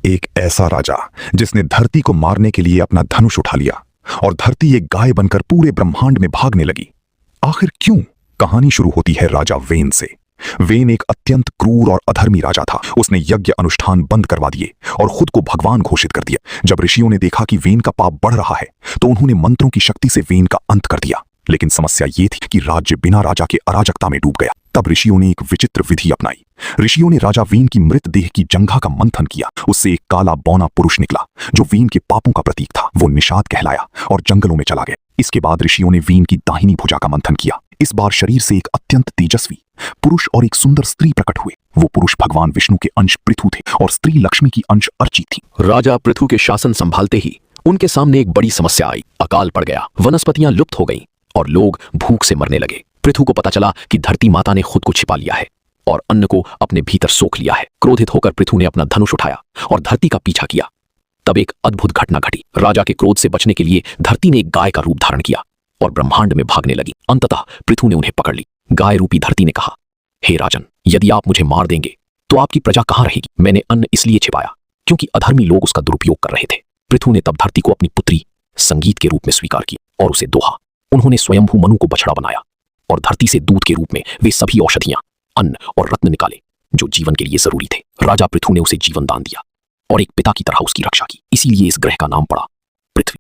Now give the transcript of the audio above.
एक ऐसा राजा जिसने धरती को मारने के लिए अपना धनुष उठा लिया और धरती एक गाय बनकर पूरे ब्रह्मांड में भागने लगी। आखिर क्यों? कहानी शुरू होती है राजा वेन से। वेन एक अत्यंत क्रूर और अधर्मी राजा था। उसने यज्ञ अनुष्ठान बंद करवा दिए और खुद को भगवान घोषित कर दिया। जब ऋषियों ने देखा कि वेन का पाप बढ़ रहा है तो उन्होंने मंत्रों की शक्ति से वेन का अंत कर दिया। लेकिन समस्या ये थी कि राज्य बिना राजा के अराजकता में डूब गया। तब ऋषियों ने एक विचित्र विधि अपनाई। ऋषियों ने राजा वेन की मृत देह की जंघा का मंथन किया। उससे एक काला बौना पुरुष निकला जो वेन के पापों का प्रतीक था। वो निषाद कहलाया और जंगलों में चला गया। इसके बाद ऋषियों ने वेन की दाहिनी भुजा का मंथन किया। इस बार शरीर से एक अत्यंत तेजस्वी पुरुष और एक सुंदर स्त्री प्रकट हुए। वो पुरुष भगवान विष्णु के अंश पृथु थे और स्त्री लक्ष्मी की अंश अर्ची थी। राजा पृथु के शासन संभालते ही उनके सामने एक बड़ी समस्या आई। अकाल पड़ गया, वनस्पतियां लुप्त हो गईं और लोग भूख से मरने लगे। पृथु को पता चला कि धरती माता ने खुद को छिपा लिया है और अन्न को अपने भीतर सोख लिया है। क्रोधित होकर पृथु ने अपना धनुष उठाया और धरती का पीछा किया। तब एक अद्भुत घटना घटी। राजा के क्रोध से बचने के लिए धरती ने एक गाय का रूप धारण किया और ब्रह्मांड में भागने लगी। अंततः पृथु ने उन्हें पकड़ ली। गाय रूपी धरती ने कहा, हे राजन, यदि आप मुझे मार देंगे तो आपकी प्रजा कहां रहेगी? मैंने अन्न इसलिए छिपाया क्योंकि अधर्मी लोग उसका दुरुपयोग कर रहे थे। पृथु ने तब धरती को अपनी पुत्री संगीत के रूप में स्वीकार किया और उसे दोहा। उन्होंने स्वयंभू मनु को बछड़ा बनाया और धरती से दूध के रूप में वे सभी औषधियां, अन्न और रत्न निकाले जो जीवन के लिए जरूरी थे। राजा पृथु ने उसे जीवन दान दिया और एक पिता की तरह उसकी रक्षा की। इसीलिए इस ग्रह का नाम पड़ा